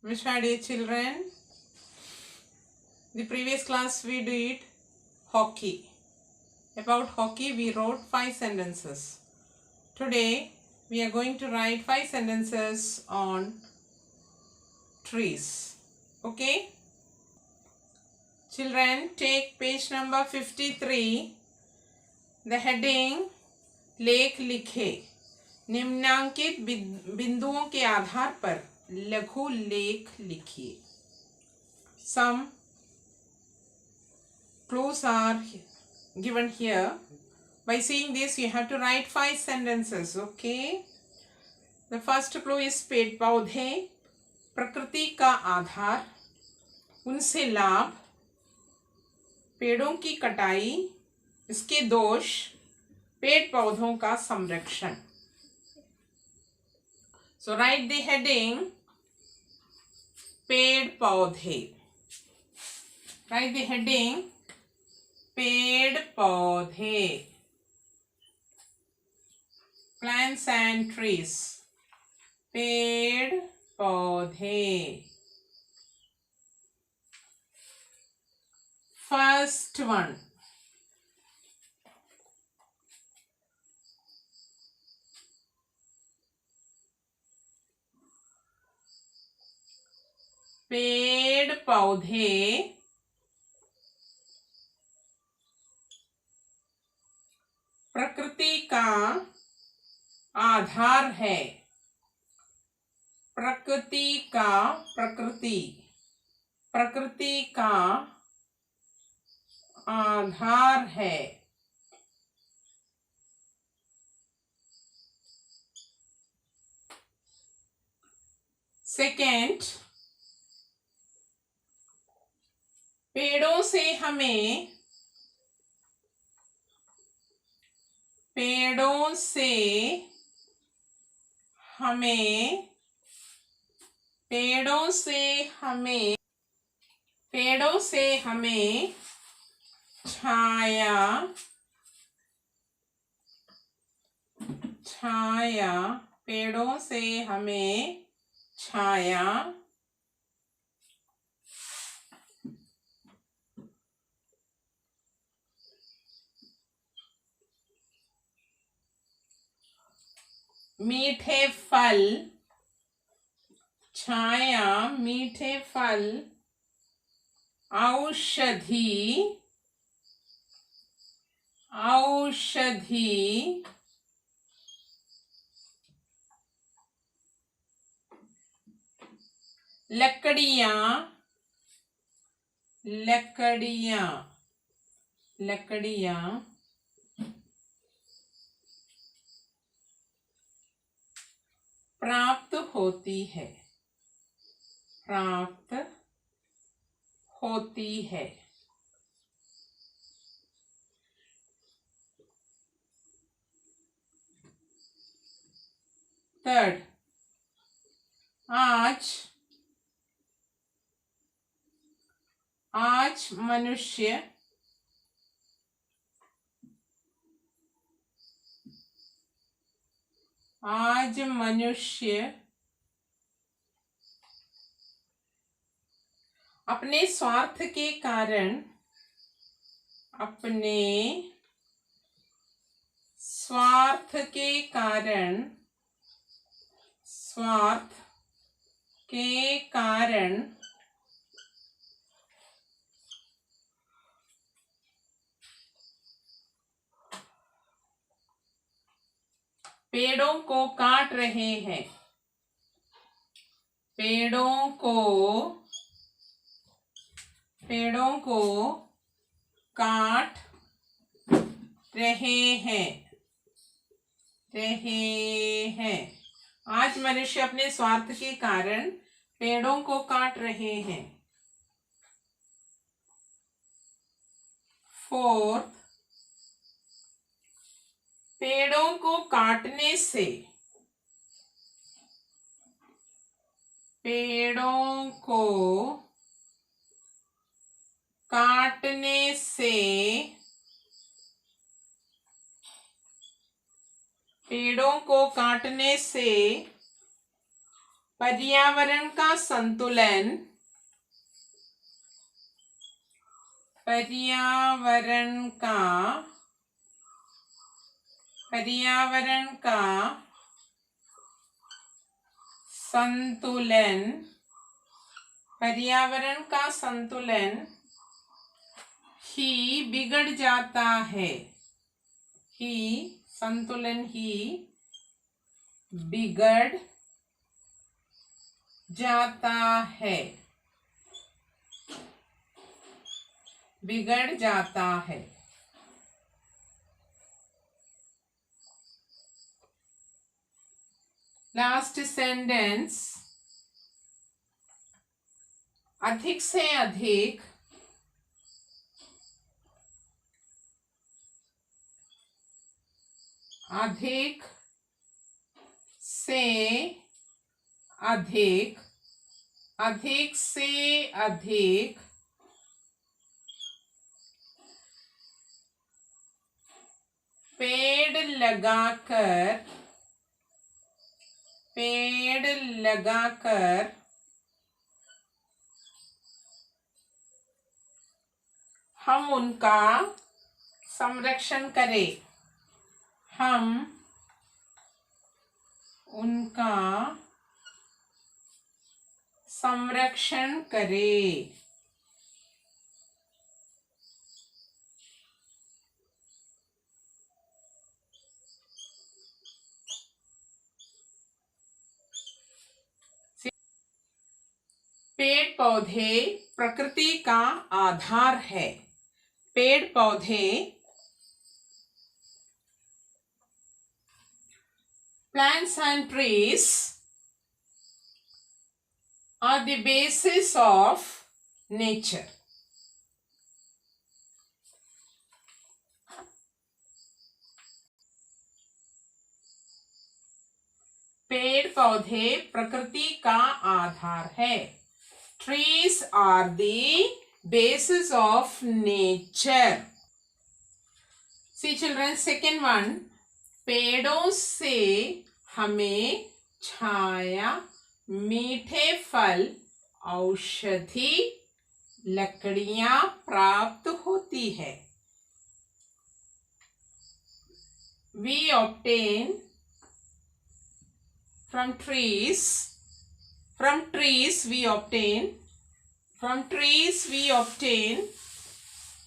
Which my dear children, the previous class we did hockey. About hockey we wrote 5 sentences. Today we are going to write 5 sentences on trees. Okay? Children, take page number 53. The heading लेख लिखे. निम्नांकित बिंदुओं के आधार पर लघु लेख लिखिए. Some clues are given here. By seeing this, you have to write 5 sentences. Okay. The first clue is पेड़ पौधे, प्रकृति का आधार, उनसे लाभ, पेड़ों की कटाई, इसके दोष, पेड़ पौधों का संरक्षण. So write the heading पेड़ पौधे. Write the heading पेड़ पौधे. Plants and trees. पेड़ पौधे. First one. पेड़ पौधे प्रकृति का आधार है. प्रकृति का आधार है. सेकेंड, पेड़ों से हमें छाया मीठे फल, औषधि, लकड़ियाँ, प्राप्त होती है. थर्ड, आज मनुष्य अपने स्वार्थ के कारण पेड़ों को काट रहे हैं. पेड़ों को काट रहे हैं. आज मनुष्य अपने स्वार्थ के कारण पेड़ों को काट रहे हैं. फोर्थ, पेड़ों को काटने से पर्यावरण का संतुलन, पर्यावरण का संतुलन, पर्यावरण का संतुलन ही बिगड़ जाता है, ही संतुलन ही बिगड़ जाता है, बिगड़ जाता है। लास्ट सेंटेंस, अधिक से अधिक, अधिक से अधिक, अधिक से अधिक पेड़ लगाकर, पेड़ लगाकर हम उनका संरक्षण करें, हम उनका संरक्षण करें। पेड़ पौधे प्रकृति का आधार है, पेड़ पौधे, plants and trees are the basis of nature. पेड़ पौधे प्रकृति का आधार है, trees are the basis of nature. See children, second one, पेड़ों से हमें छाया, मीठे फल, औषधि, लकड़ियां प्राप्त होती है। We obtain from trees, we obtain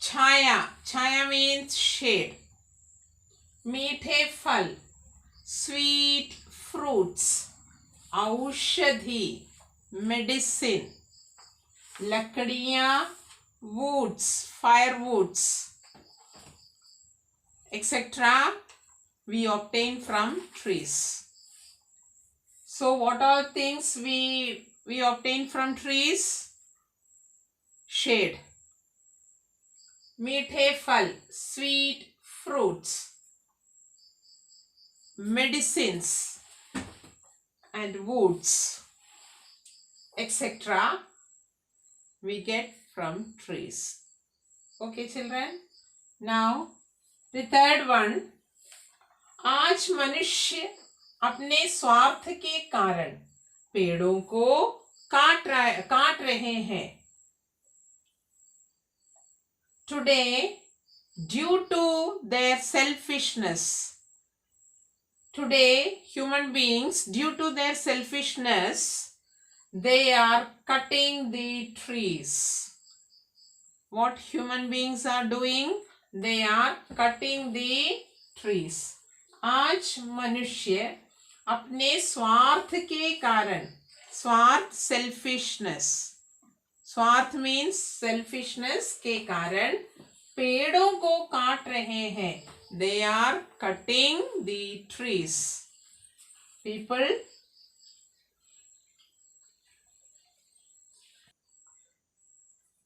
Chhaya, Chhaya means shade, मीठे फल, sweet fruits, औषधि, medicine, लकड़ियां, woods, firewoods, etc. we obtain from trees. So what are things we obtain from trees? Shade, मीठे फल, sweet fruits, medicines and woods, etc. we get from trees. Okay children, now the third one, आज मनुष्य अपने स्वार्थ के कारण पेड़ों को काट रहे हैं। Today, due to their selfishness, today human beings, due to their selfishness, they are cutting the trees. What human beings are doing? They are cutting the trees. आज मनुष्य अपने स्वार्थ के कारण, स्वार्थ selfishness, स्वार्थ मीन्स सेल्फिशनेस के कारण पेड़ों को काट रहे हैं। They are cutting the trees. People,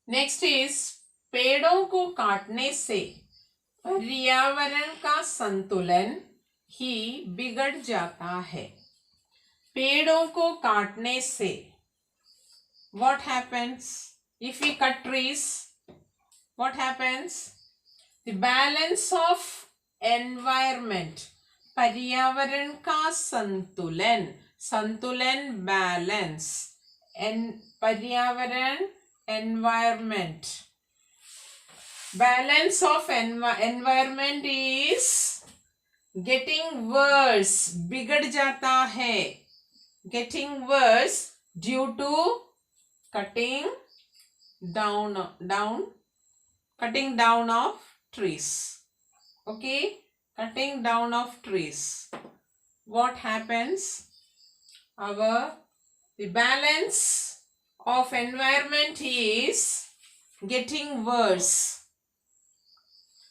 next is, पेड़ों को काटने से पर्यावरण का संतुलन ही बिगड़ जाता है। पेड़ों को काटने से what happens? If we cut trees, what happens? The balance of environment, पर्यावरण का संतुलन, संतुलन, balance. पर्यावरण, environment. Balance of environment is getting worse, बिगड़ जाता है. Getting worse due to cutting down of trees. Okay, cutting down of trees. What happens? The balance of environment is getting worse.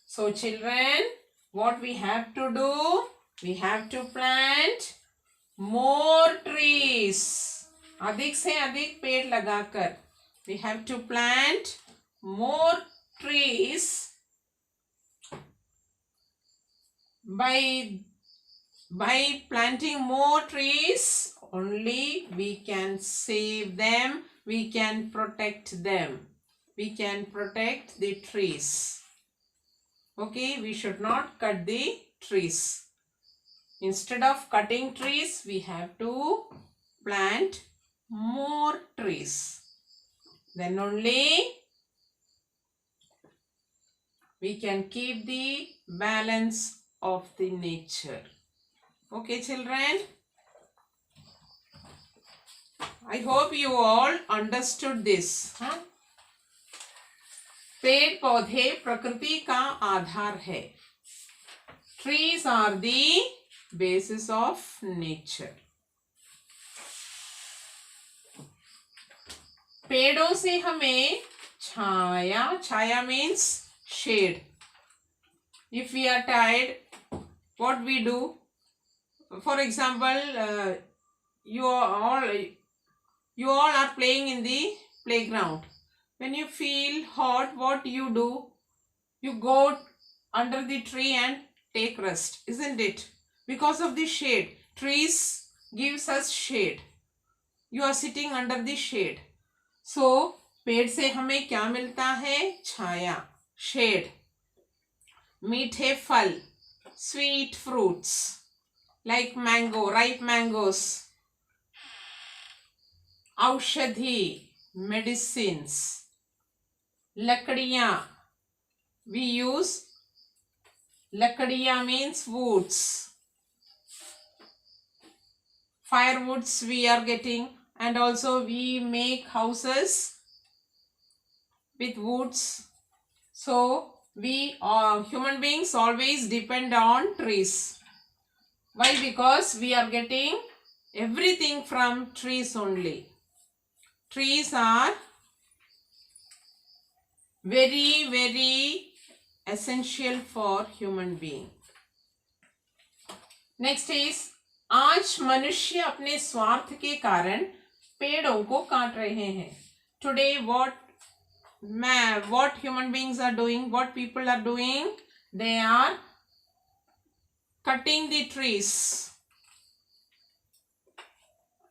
So children, what we have to do? We have to plant more trees. अधिक से अधिक पेड़ लगाकर. We have to plant more trees. By planting more trees, only we can save them, we can protect them, we can protect the trees. Okay, we should not cut the trees. Instead of cutting trees, we have to plant more trees. Then only we can keep the balance of the nature. Okay children, I hope you all understood this. पेड़ पौधे प्रकृति का आधार है. Trees are the basis of nature. पेड़ों से हमें छाया means shade. If we are tired, what we do? For example, you all are playing in the playground. When you feel hot, what you do? You go under the tree and take rest, isn't it? Because of the shade. Trees gives us shade. You are sitting under the shade. So पेड़ से हमें क्या मिलता है? छाया, shade. मीठे फल, sweet fruits. Like mango, ripe mangoes. औषधि, medicines. लकड़ियाँ, we use लकड़ियाँ means woods. Firewoods we are getting, and also we make houses with woods. So we human beings always depend on trees. Why? Because we are getting everything from trees only. Trees are very, very essential for human being. Next is, आज मनुष्य अपने स्वार्थ के कारण पेड़ों को काट रहे हैं. Today what human beings are doing, what people are doing, they are cutting the trees.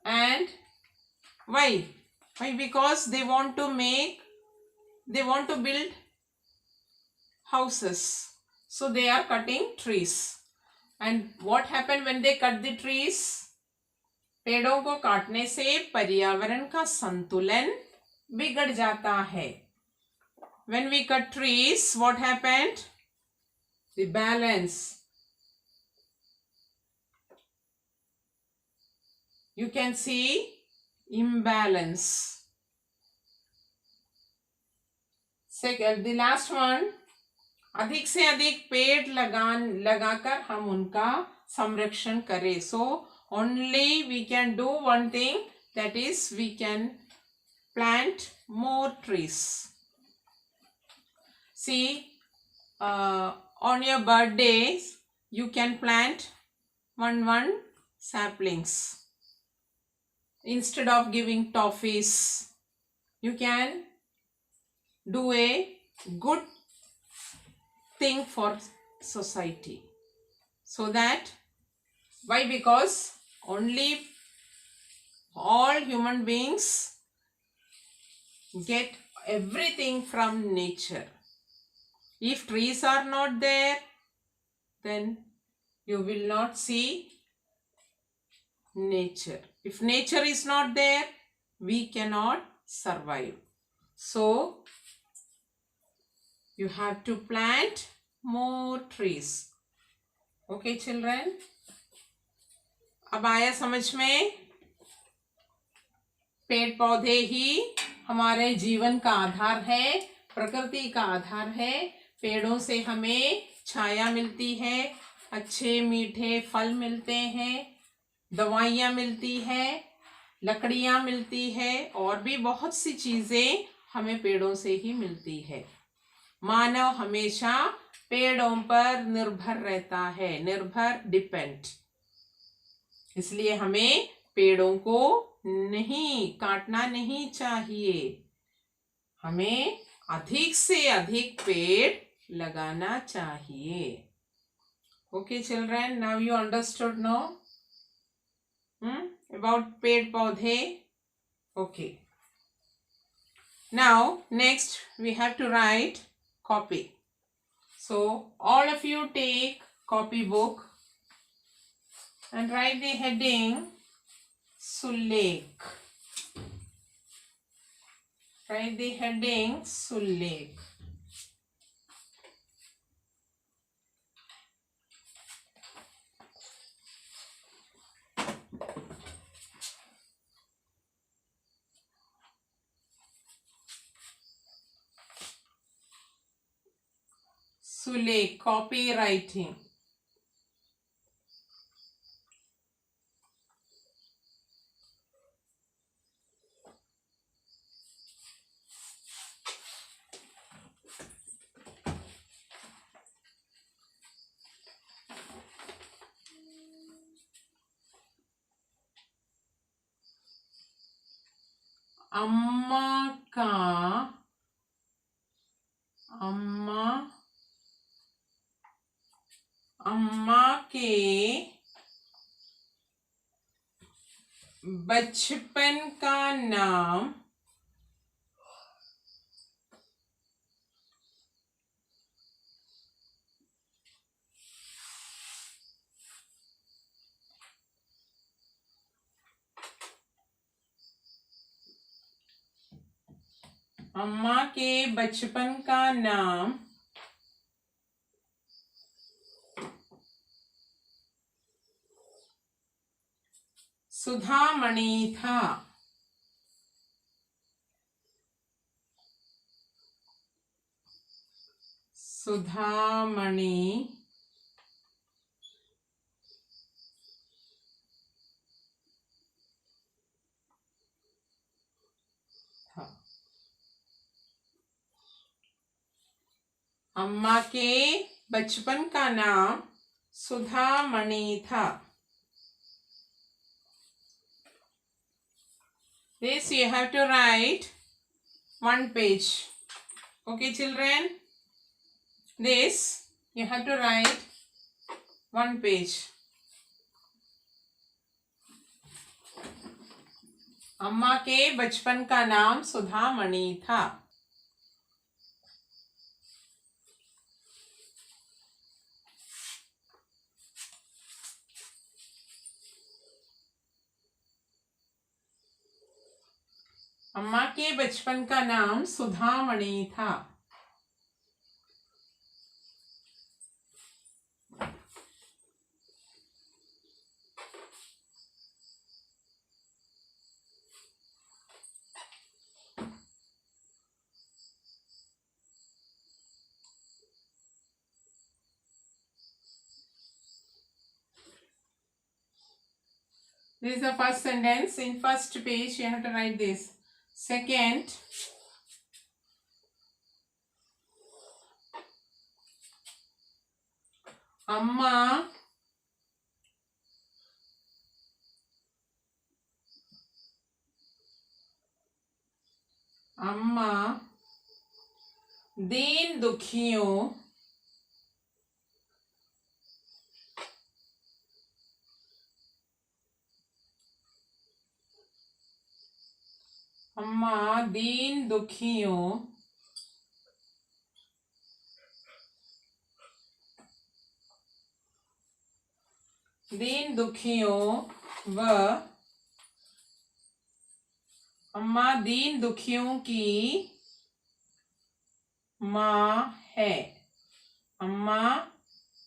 And why? Because they want to build houses. So they are cutting trees. And what happened when they cut the trees? पेड़ों को काटने से पर्यावरण का संतुलन बिगड़ जाता है. When we cut trees, what happened? The balance. You can see imbalance. Second, the last one, अधिक से अधिक पेड़ लगाकर हम उनका संरक्षण करें. So only we can do one thing, that is we can plant more trees. See, on your birthdays you can plant one saplings. Instead of giving toffees, you can do a good thing for society. So that, why? Because only all human beings get everything from nature. If trees are not there, then you will not see nature. If nature is not there, we cannot survive. So, you have to plant more trees. Okay, children? अब आया समझ में? पेड़ पौधे ही हमारे जीवन का आधार है, प्रकृति का आधार है। पेड़ों से हमें छाया मिलती है, अच्छे मीठे फल मिलते हैं, दवाइयाँ मिलती है, लकड़ियाँ मिलती है और भी बहुत सी चीज़ें हमें पेड़ों से ही मिलती है। मानव हमेशा पेड़ों पर निर्भर रहता है, निर्भर, डिपेंड। इसलिए हमें पेड़ों को नहीं काटना नहीं चाहिए, हमें अधिक से अधिक पेड़ लगाना चाहिए। Okay children, now you understood no about पेड़ पौधे. Okay, now next we have to write copy. So all of you take copy book and write the heading Sulek. Write the heading Sulek. Sulek, copywriting. अम्मा के बचपन का नाम अम्मा के बचपन का नाम सुधामणि था। सुधामणि था। अम्मा के बचपन का नाम सुधामणि था। This you have to write one page. Okay, children? This you have to write one page. अम्मा के बचपन का नाम सुधामणि था। अम्मा के बचपन का नाम सुधामणि था। This is the first sentence. In first page you have to write this. Second, अम्मा दीन दुखियों अम्मा दीन दुखियों वह अम्मा दीन दुखियों की माँ है। अम्मा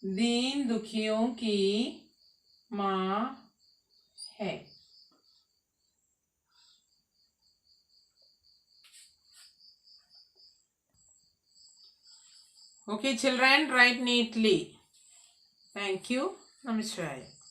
दीन दुखियों की माँ है। Okay, children, write neatly. Thank you. Namaskar.